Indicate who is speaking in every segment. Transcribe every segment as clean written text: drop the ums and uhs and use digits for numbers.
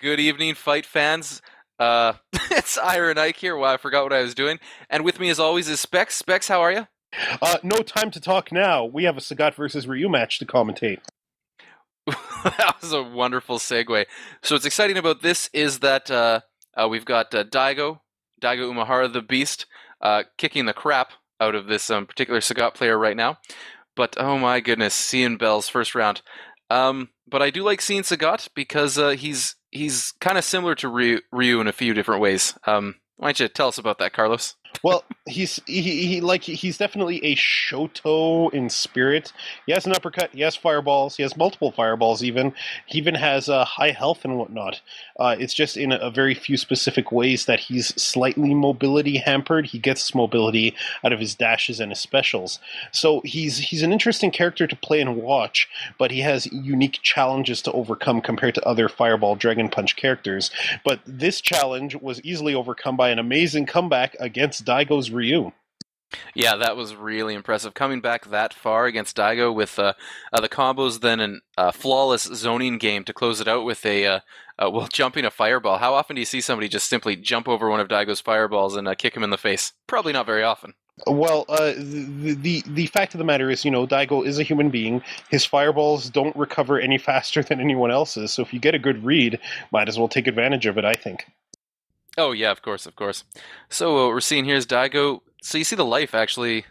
Speaker 1: good evening, fight fans. It's Ira and Ike here. Wow, I forgot what I was doing. And with me, as always, is Specs. Specs, how are you?
Speaker 2: No time to talk now. We have a Sagat versus Ryu match to commentate.
Speaker 1: That was a wonderful segue. So what's exciting about this is that we've got Daigo Umehara the Beast, kicking the crap out of this particular Sagat player right now. But oh my goodness, seeing Bell's first round. But I do like seeing Sagat because he's kind of similar to Ryu in a few different ways. Why don't you tell us about that, Carlos?
Speaker 2: Well, he's definitely a Shoto in spirit. He has an uppercut. He has fireballs. He has multiple fireballs. Even he even has high health and whatnot. It's just in a very few specific ways that he's slightly mobility hampered. He gets his mobility out of his dashes and his specials. So he's an interesting character to play and watch, but he has unique challenges to overcome compared to other Fireball Dragon Punch characters. But this challenge was easily overcome by an amazing comeback against Daigo's Ryu.
Speaker 1: Yeah, that was really impressive. Coming back that far against Daigo with the combos, then a flawless zoning game to close it out with jumping a fireball. How often do you see somebody just simply jump over one of Daigo's fireballs and kick him in the face? Probably not very often.
Speaker 2: Well, the fact of the matter is, Daigo is a human being. His fireballs don't recover any faster than anyone else's, so if you get a good read, might as well take advantage of it, I think.
Speaker 1: Oh, yeah, of course, of course. So what we're seeing here is Daigo. So you see the life actually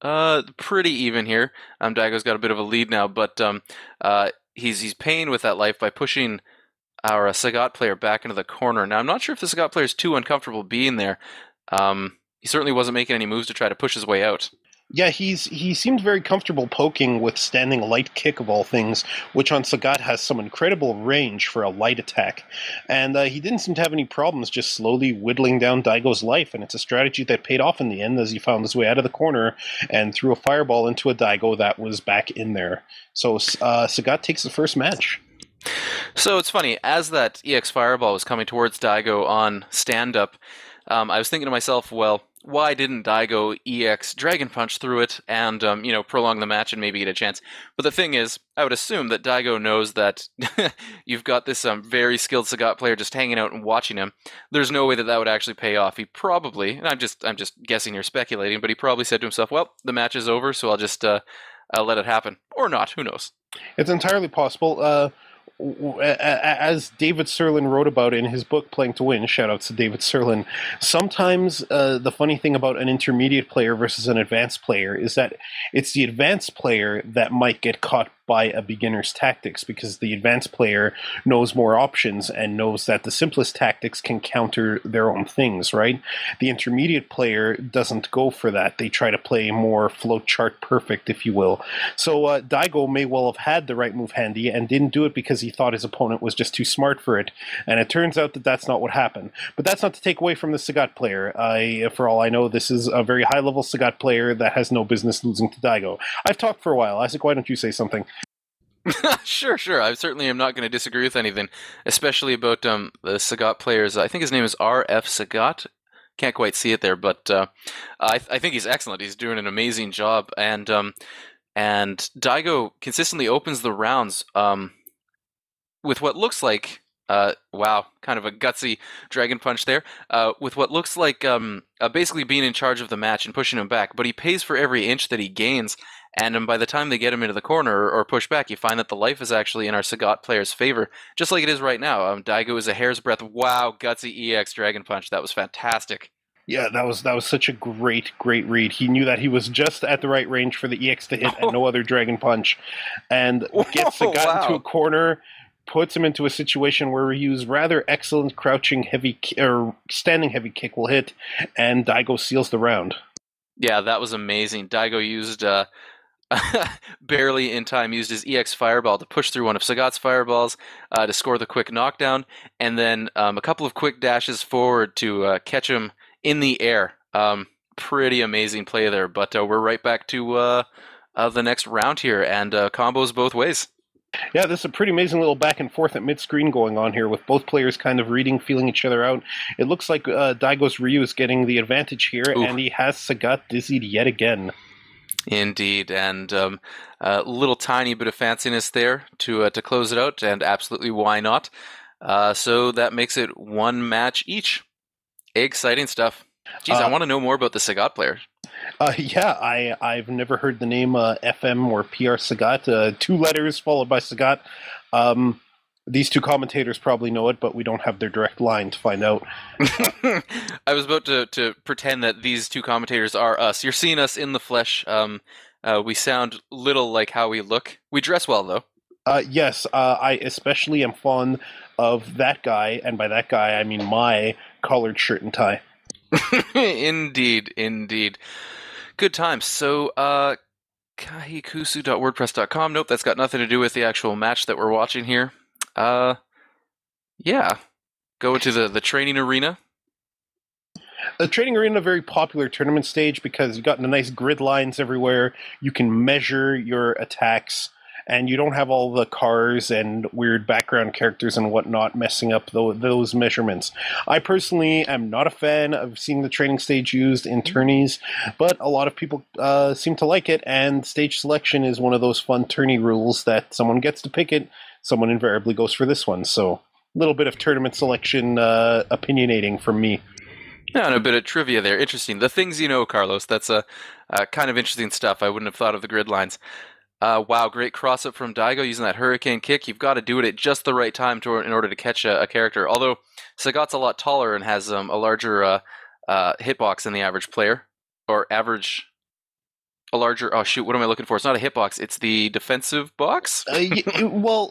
Speaker 1: pretty even here. Daigo's got a bit of a lead now, but he's paying with that life by pushing our Sagat player back into the corner. Now, I'm not sure if the Sagat player is too uncomfortable being there. He certainly wasn't making any moves to try to push his way out.
Speaker 2: Yeah, he seemed very comfortable poking with standing light kick of all things, which on Sagat has some incredible range for a light attack. And he didn't seem to have any problems just slowly whittling down Daigo's life, and it's a strategy that paid off in the end as he found his way out of the corner and threw a fireball into a Daigo that was back in there. So Sagat takes the first match.
Speaker 1: So it's funny, as that EX fireball was coming towards Daigo on stand-up, I was thinking to myself, well, why didn't Daigo EX Dragon Punch through it and, prolong the match and maybe get a chance? But the thing is, I would assume that Daigo knows that you've got this very skilled Sagat player just hanging out and watching him. There's no way that would actually pay off. He probably, and I'm just guessing, you're speculating, but he probably said to himself, well, the match is over, so I'll just let it happen. Or not, who knows?
Speaker 2: It's entirely possible. As David Serlin wrote about in his book Playing to Win, shoutouts to David Serlin, sometimes the funny thing about an intermediate player versus an advanced player is that it's the advanced player that might get caught by a beginner's tactics, because the advanced player knows more options and knows that the simplest tactics can counter their own things, right? The intermediate player doesn't go for that. They try to play more flowchart perfect, if you will. So Daigo may well have had the right move handy and didn't do it because he thought his opponent was just too smart for it. And it turns out that that's not what happened. But that's not to take away from the Sagat player. For all I know, this is a very high-level Sagat player that has no business losing to Daigo. I've talked for a while. Isaac, why don't you say something?
Speaker 1: Sure. I certainly am not going to disagree with anything, especially about the Sagat players. I think his name is R.F. Sagat. Can't quite see it there, but I think he's excellent. He's doing an amazing job, and Daigo consistently opens the rounds with what looks like kind of a gutsy Dragon Punch there, with what looks like basically being in charge of the match and pushing him back. But he pays for every inch that he gains. And by the time they get him into the corner or push back, you find that the life is actually in our Sagat player's favor, just like it is right now. Daigo is a hair's breadth. Wow, gutsy EX Dragon Punch. That was fantastic.
Speaker 2: Yeah, that was such a great read. He knew that he was just at the right range for the EX to hit and no other Dragon Punch. And gets Sagat into a corner, puts him into a situation where Ryu's rather excellent crouching standing heavy kick will hit, and Daigo seals the round.
Speaker 1: Yeah, that was amazing. Daigo used... barely in time, used his EX Fireball to push through one of Sagat's Fireballs to score the quick knockdown, and then a couple of quick dashes forward to catch him in the air. Pretty amazing play there, but we're right back to the next round here, and combos both ways.
Speaker 2: Yeah, there's a pretty amazing little back and forth at mid-screen going on here with both players kind of reading, feeling each other out. It looks like Daigo's Ryu is getting the advantage here, and he has Sagat dizzied yet again.
Speaker 1: Indeed, and a little tiny bit of fanciness there to close it out, and absolutely why not. So that makes it one match each. Exciting stuff. Geez, I
Speaker 2: Uh,
Speaker 1: want to know more about the Sagat player.
Speaker 2: yeah, I've never heard the name FM or PR Sagat. Two letters followed by Sagat. Um, these two commentators probably know it, but we don't have their direct line to find out.
Speaker 1: I was about to pretend that these two commentators are us. You're seeing us in the flesh. We sound little like how we look. We dress well, though.
Speaker 2: Yes, I especially am fond of that guy, and by that guy I mean my collared shirt and tie.
Speaker 1: Indeed, indeed. Good times. So, kahikusu.wordpress.com. Nope, that's got nothing to do with the actual match that we're watching here. Uh, yeah. Go into the training arena.
Speaker 2: The training arena, a very popular tournament stage because you've got the nice grid lines everywhere. You can measure your attacks, and you don't have all the cars and weird background characters and whatnot messing up those measurements. I personally am not a fan of seeing the training stage used in tourneys, but a lot of people seem to like it, and stage selection is one of those fun tourney rules that someone gets to pick it, someone invariably goes for this one. So a little bit of tournament selection opinionating from me.
Speaker 1: Yeah, and a bit of trivia there. Interesting. The things you know, Carlos. That's a kind of interesting stuff. I wouldn't have thought of the grid lines. Wow, great cross up from Daigo using that hurricane kick. You've got to do it at just the right time in order to catch a character. Although Sagat's a lot taller and has a larger hitbox than the average player, or average. A larger. Oh shoot! What am I looking for? It's not a hitbox. It's the defensive box.
Speaker 2: They're all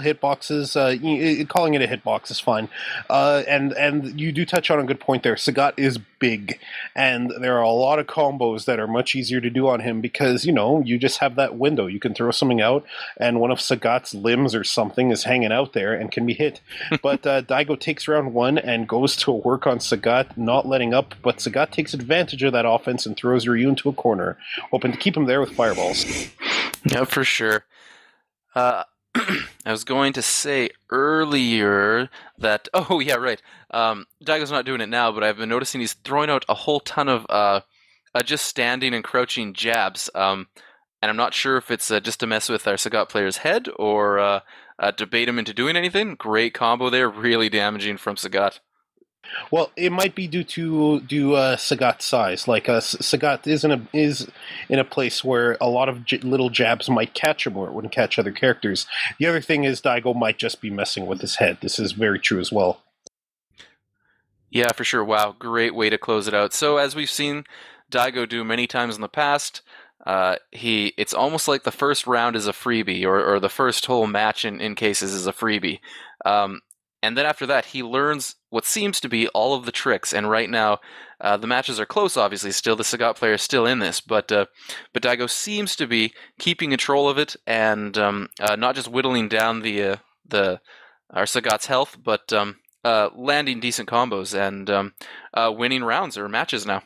Speaker 2: hitboxes. Calling it a hitbox is fine. And you do touch on a good point there. Sagat is big, and there are a lot of combos that are much easier to do on him because you just have that window. You can throw something out, and one of Sagat's limbs or something is hanging out there and can be hit. But Daigo takes round one and goes to work on Sagat, not letting up. But Sagat takes advantage of that offense and throws Ryu into a corner, hoping to keep him there with fireballs.
Speaker 1: Yeah, for sure. I was going to say earlier that oh yeah right. Daigo's not doing it now, but I've been noticing he's throwing out a whole ton of just standing and crouching jabs. And I'm not sure if it's just to mess with our Sagat player's head or to bait him into doing anything. Great combo there, really damaging from Sagat.
Speaker 2: Well, it might be due to Sagat's size. Like Sagat is in a place where a lot of little jabs might catch him, where it wouldn't catch other characters. The other thing is Daigo might just be messing with his head. This is very true as well.
Speaker 1: Yeah, for sure. Wow, great way to close it out. So as we've seen Daigo do many times in the past, it's almost like the first round is a freebie, or the first whole match in cases is a freebie. And then after that, he learns what seems to be all of the tricks. And right now, the matches are close, obviously. Still, the Sagat player is still in this. But Daigo seems to be keeping control of it and not just whittling down our Sagat's health, but landing decent combos and winning rounds or matches now.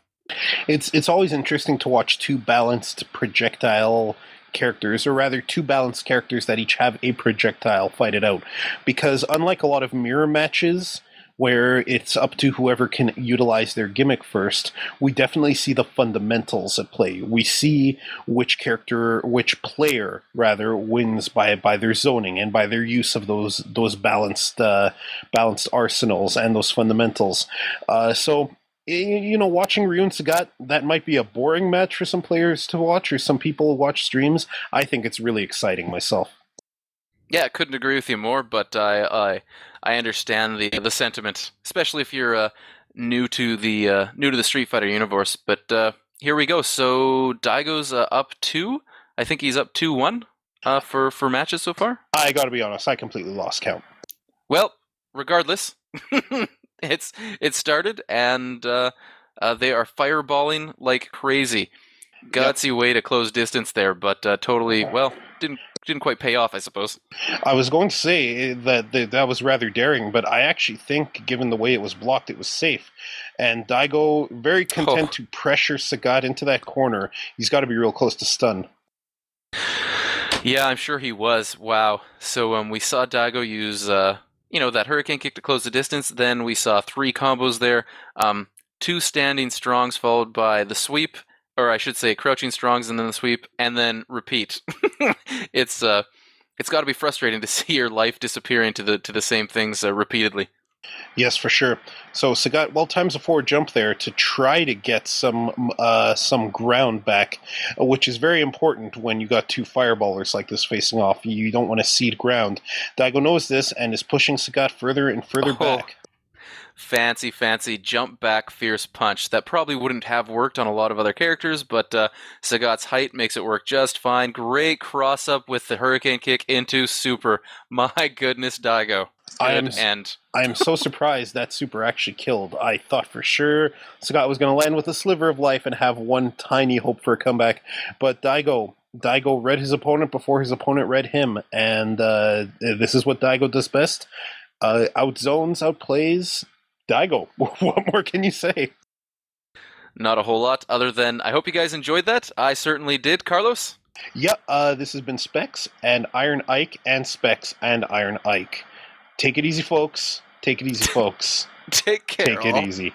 Speaker 2: It's always interesting to watch two balanced projectile characters, or rather two balanced characters that each have a projectile, fight it out. Because unlike a lot of mirror matches where it's up to whoever can utilize their gimmick first, we definitely see the fundamentals at play. We see which player rather wins by their zoning and by their use of those balanced arsenals and those fundamentals. So watching Ryu and Sagat, that might be a boring match for some players to watch, or some people who watch streams. I think it's really exciting myself.
Speaker 1: Yeah, I couldn't agree with you more, but I understand the sentiment, especially if you're new to the Street Fighter universe. But here we go. So Daigo's up 2. I think he's up 2-1 for matches so far.
Speaker 2: I got to be honest, I completely lost count.
Speaker 1: Well, regardless. It started, and they are fireballing like crazy. Gutsy way to close distance there, but totally, well, didn't quite pay off, I suppose.
Speaker 2: I was going to say that was rather daring, but I actually think, given the way it was blocked, it was safe. And Daigo, very content to pressure Sagat into that corner. He's got to be real close to stun.
Speaker 1: Yeah, I'm sure he was. Wow. So we saw Daigo use that hurricane kick to close the distance. Then we saw 3 combos there. 2 standing strongs followed by the sweep, or I should say crouching strongs and then the sweep, and then repeat. It's It's got to be frustrating to see your life disappearing to the same things repeatedly.
Speaker 2: Yes, for sure. So Sagat well times a forward jump there to try to get some ground back, which is very important when you got two fireballers like this facing off. You don't want to cede ground. Daigo knows this and is pushing Sagat further and further back.
Speaker 1: Fancy, fancy jump back fierce punch. That probably wouldn't have worked on a lot of other characters, but Sagat's height makes it work just fine. Great cross up with the hurricane kick into super. My goodness, Daigo. Good end.
Speaker 2: I am so surprised that super actually killed. I thought for sure Sagat was going to land with a sliver of life and have one tiny hope for a comeback, but Daigo read his opponent before his opponent read him, and this is what Daigo does best. Outzones, outplays Daigo. What more can you say?
Speaker 1: Not a whole lot, other than I hope you guys enjoyed that. I certainly did. Carlos?
Speaker 2: Yeah, this has been Specs and Iron Ike and Specs and Iron Ike. Take it easy, folks. Take it easy, folks.
Speaker 1: Take care.
Speaker 2: Take it easy.